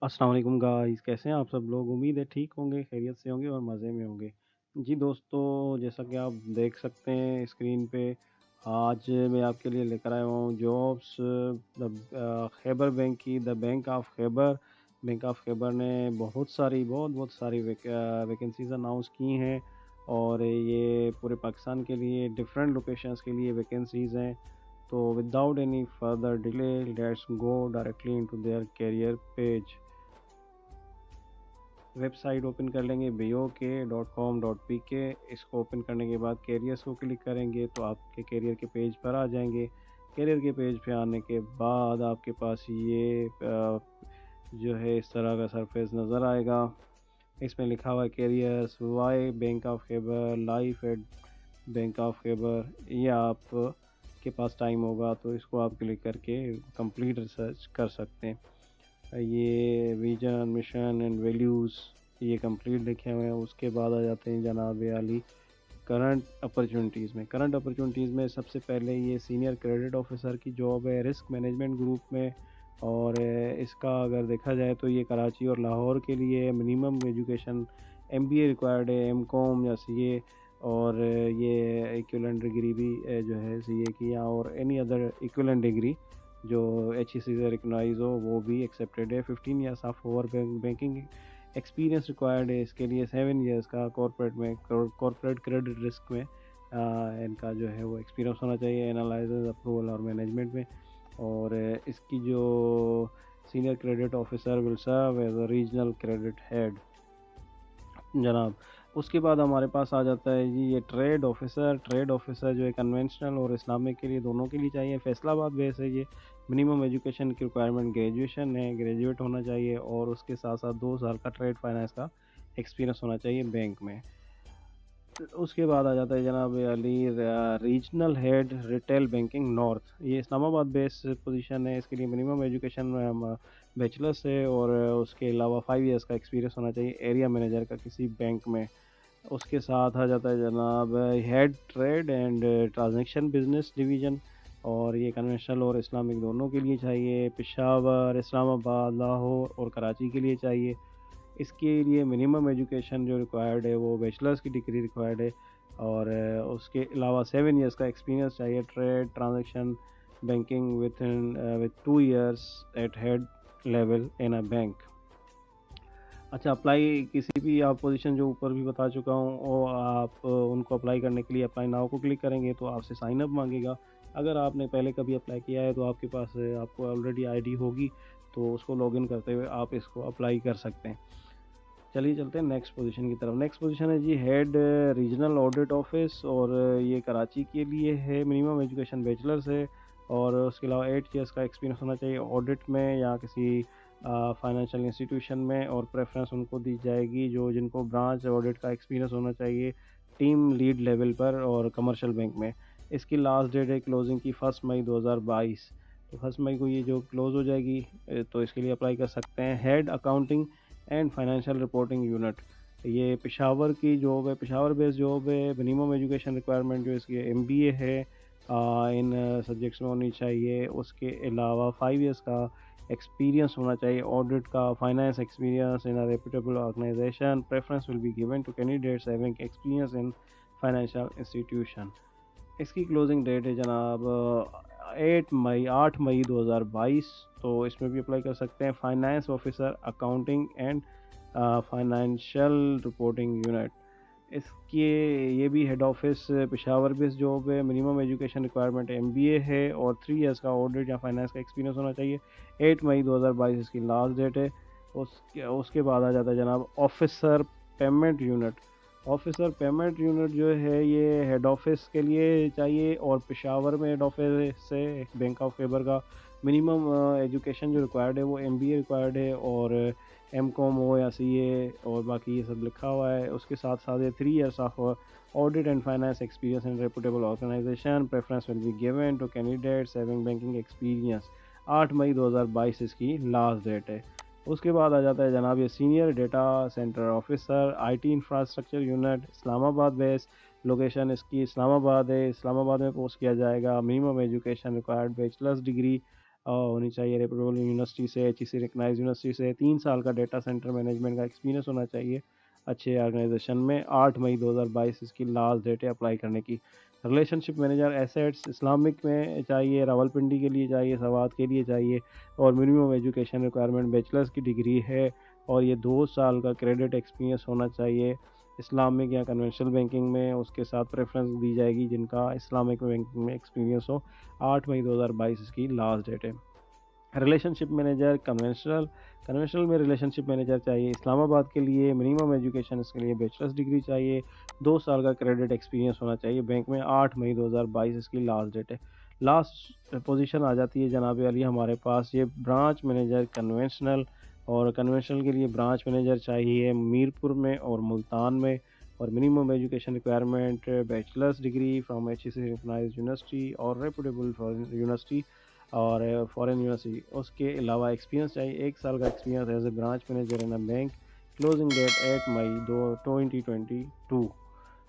अस्सलाम वालेकुम गाइस, कैसे हैं आप सब लोग? उम्मीद है ठीक होंगे, खैरियत से होंगे और मज़े में होंगे। जी दोस्तों, जैसा कि आप देख सकते हैं स्क्रीन पे, आज मैं आपके लिए लेकर आया हूँ जॉब्स खैबर बैंक की the bank of Khyber. Bank of Khyber ने बहुत सारी वैकेंसीज़ अनाउंस की हैं और ये पूरे पाकिस्तान के लिए डिफरेंट लोकेशंस के लिए वैकेंसीज़ हैं। तो without any further delay, let's go directly into their career page. Website open कर लेंगे bok.com.pk। इसको ओपन करने के बाद कैरियर्स को क्लिक करेंगे तो आपके कैरियर के पेज पर आ जाएंगे। कैरियर के पेज पे आने के बाद आपके पास ये जो है इस तरह का सरफेस नज़र आएगा। इसमें लिखा हुआ है careers by bank of Khyber, life at bank of Khyber. ये आप के पास टाइम होगा तो इसको आप क्लिक करके कंप्लीट रिसर्च कर सकते हैं। ये विजन मिशन एंड वैल्यूज़ ये कंप्लीट लिखे हुए हैं। उसके बाद आ जाते हैं जनाब आली करंट अपॉर्चुनिटीज़ में सबसे पहले ये सीनियर क्रेडिट ऑफिसर की जॉब है रिस्क मैनेजमेंट ग्रुप में। और इसका अगर देखा जाए तो ये कराची और लाहौर के लिए मिनिमम एजुकेशन एमबीए रिक्वायर्ड है, एमकॉम या सीए। और ये इक्विवेलेंट डिग्री भी जो है सीए की या और एनी अदर इक्विवेलेंट डिग्री जो HEC से रिकॉग्नाइज हो वो भी एक्सेप्टेड है। 15 years of over banking experience required है। इसके लिए 7 ईयर्स का कॉरपोरेट क्रेडिट रिस्क में इनका जो है वो एक्सपीरियंस होना चाहिए, एनालिसिस अप्रूवल और मैनेजमेंट में। और इसकी जो senior credit officer will serve as a regional credit head जनाब। उसके बाद हमारे पास आ जाता है जी ये ट्रेड ऑफिसर जो है कन्वेंशनल और इस्लामिक के लिए दोनों के लिए चाहिए। फैसलाबाद बेस है ये। मिनिमम एजुकेशन की रिक्वायरमेंट ग्रेजुएशन है, ग्रेजुएट होना चाहिए और उसके साथ साथ 2 साल का ट्रेड फाइनेंस का एक्सपीरियंस होना चाहिए बैंक में। उसके बाद आ जाता है जनाब Ali regional head retail banking north. ये इस्लामाबाद बेस पोजीशन है। इसके लिए मिनिमम एजुकेशन बैचलर्स है और उसके अलावा 5 ईयर्स का एक्सपीरियंस होना चाहिए एरिया मैनेजर का किसी बैंक में। उसके साथ आ जाता है जनाब head trade and transaction business division. और ये कन्वेंशनल और इस्लामिक दोनों के लिए चाहिए। पेशावर, इस्लामाबाद, लाहौर और कराची के लिए चाहिए। इसके लिए मिनिमम एजुकेशन जो रिक्वायर्ड है वो बैचलर्स की डिग्री रिक्वायर्ड है। और उसके अलावा 7 ईयर्स का एक्सपीरियंस चाहिए trade transaction banking with 2 years eight head level in a bank. अच्छा, अप्लाई किसी भी आप पोजीशन जो ऊपर भी बता चुका हूँ वो आप उनको अप्लाई करने के लिए अप्लाई नाउ को क्लिक करेंगे तो आपसे साइन अप मांगेगा। अगर आपने पहले कभी अप्लाई किया है तो आपके पास आपको ऑलरेडी आईडी होगी तो उसको लॉगिन करते हुए आप इसको अप्लाई कर सकते हैं। चलिए चलते हैं नेक्स्ट पोजीशन की तरफ। नेक्स्ट पोजीशन है जी हेड रीजनल ऑडिट ऑफिस और ये कराची के लिए है। मिनिमम एजुकेशन बैचलर्स है और उसके अलावा 8 ईयर्स का एक्सपीरियंस होना चाहिए ऑडिट में या किसी फाइनेंशियल इंस्टीट्यूशन में। और प्रेफरेंस उनको दी जाएगी जो जिनको ब्रांच ऑडिट का एक्सपीरियंस होना चाहिए टीम लीड लेवल पर और कमर्शियल बैंक में। इसकी लास्ट डेट है क्लोजिंग की 1 मई 2022। तो 1 मई को ये जो क्लोज़ हो जाएगी तो इसके लिए अप्लाई कर सकते हैं। Head accounting and financial reporting unit, ये पेशावर की जॉब है, पेशावर बेस्ड जॉब है। मिनिमम एजुकेशन रिक्वायरमेंट जो इसकी एमबीए है इन सब्जेक्ट्स में होनी चाहिए। उसके अलावा 5 ईयर्स का एक्सपीरियंस होना चाहिए ऑडिट का, finance experience in a reputable organisation. Preference will be given to candidates having experience in financial institution. इसकी क्लोजिंग डेट है जनाब 8 मई 2022। तो इसमें भी अप्लाई कर सकते हैं। Finance officer accounting and financial reporting unit, इसके ये भी head office Peshawar based job है। मिनिमम एजुकेशन रिक्वायरमेंट एमबीए है और 3 ईयर्स का ऑडिट या फाइनेंस का एक्सपीरियंस होना चाहिए। 8 मई 2022 इसकी लास्ट डेट है। उसके बाद आ जाता है जनाब ऑफिसर पेमेंट यूनिट जो है ये हेड ऑफिस के लिए चाहिए और पेशावर में हेड ऑफिस से बैंक ऑफ खैबर का। मिनिमम एजुकेशन जो रिक्वायर्ड है वो एमबीए रिक्वायर्ड है और एमकॉम हो या सीए और बाकी ये सब लिखा हुआ है। उसके साथ साथ ये 3 years of audit and finance experience in reputable organisation. Preference will be given to candidates having banking experience. 8 मई 2022 इसकी लास्ट डेट है। उसके बाद आ जाता है जनाब ये senior data centre officer IT infrastructure unit Islamabad base. Location इसकी इस्लामाबाद है। इस्लामाबाद में पोस्ट किया जाएगा। Minimum education required bachelors degree होनी चाहिए, रेप्यूटेबल यूनिवर्सिटी से, HEC रिकग्नाइज्ड यूनिवर्सिटी से, 3 साल का डेटा सेंटर मैनेजमेंट का एक्सपीरियंस होना चाहिए अच्छे ऑर्गेनाइजेशन में। 8 मई 2022 इसकी लास्ट डेट है अप्लाई करने की। रिलेशनशिप मैनेजर एसेट्स इस्लामिक में चाहिए, रावलपिंडी के लिए चाहिए, सवात के लिए चाहिए, और मिनिमम एजुकेशन रिक्वायरमेंट बैचलर्स की डिग्री है, और ये 2 साल का क्रेडिट एक्सपीरियंस होना चाहिए इस्लामिक या कन्वेंशनल बैंकिंग में। उसके साथ प्रेफरेंस दी जाएगी जिनका इस्लामिक बैंकिंग में एक्सपीरियंस हो। 8 मई 2022 इसकी लास्ट डेट है। रिलेशनशिप मैनेजर कन्वेंशनल कन्वेंशनल में रिलेशनशिप मैनेजर चाहिए इस्लामाबाद के लिए, मिनिमम एजुकेशन इसके लिए बैचलर्स डिग्री चाहिए, 2 साल का क्रेडिट एक्सपीरियंस होना चाहिए बैंक में। 8 मई 2022 इसकी लास्ट डेट है। लास्ट पोजीशन आ जाती है जनाब अली हमारे पास, ये ब्रांच मैनेजर कन्वेंशनल, और कन्वेंशनल के लिए ब्रांच मैनेजर चाहिए मीरपुर में और मुल्तान में, और minimum education requirement bachelors degree from HEC recognised university और रेप्यूटेबल यूनिवर्सिटी और फॉरेन यूनिवर्सिटी। उसके अलावा एक्सपीरियंस चाहिए, 1 साल का experience as a branch manager in a bank. Closing date 8 मई 2022,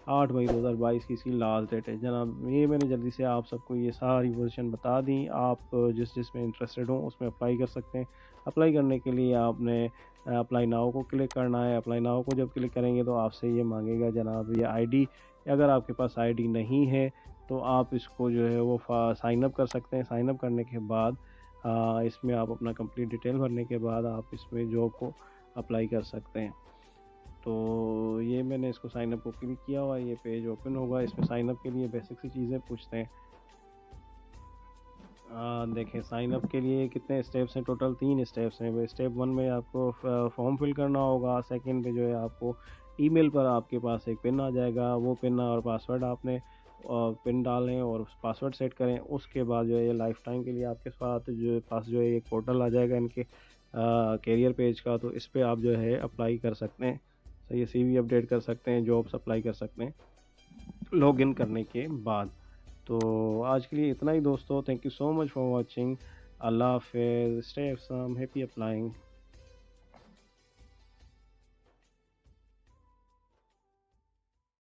8 मई 2022 की इसकी लास्ट डेट है जनाब। ये मैंने जल्दी से आप सबको ये सारी पोजीशन बता दी। आप जिस में इंटरेस्टेड हो उसमें अप्लाई कर सकते हैं। अप्लाई करने के लिए आपने अप्लाई नाउ को क्लिक करना है। अप्लाई नाउ को जब क्लिक करेंगे तो आपसे ये मांगेगा जनाब ये आईडी। अगर आपके पास आईडी नहीं है तो आप इसको जो है वो साइन अप कर सकते हैं। साइन अप करने के बाद इसमें आप अपना कंप्लीट डिटेल भरने के बाद आप इसमें जॉब को अप्लाई कर सकते हैं। तो ये मैंने इसको साइन अप को क्लिक किया हुआ, ये पेज ओपन होगा। इसमें साइन अप के लिए बेसिक सी चीज़ें पूछते हैं। देखें साइन अप के लिए कितने स्टेप्स हैं, टोटल 3 स्टेप्स हैं। स्टेप 1 में आपको फॉर्म फिल करना होगा। सेकंड पे जो है आपको ईमेल पर आपके पास एक पिन आ जाएगा, वो पिन और पासवर्ड आपने पिन डालें और पासवर्ड सेट करें। उसके बाद जो है ये लाइफ टाइम के लिए आपके साथ जो पास जो है एक पोर्टल आ जाएगा इनके कैरियर पेज का, तो इस पर आप जो है अप्लाई कर सकते हैं। तो ये CV अपडेट कर सकते हैं, जॉब्स अप्लाई कर सकते हैं लॉगिन करने के बाद। तो आज के लिए इतना ही दोस्तों, thank you so much for watching. अल्लाह हाफिज़, स्टे सम, हैप्पी अप्लाइंग।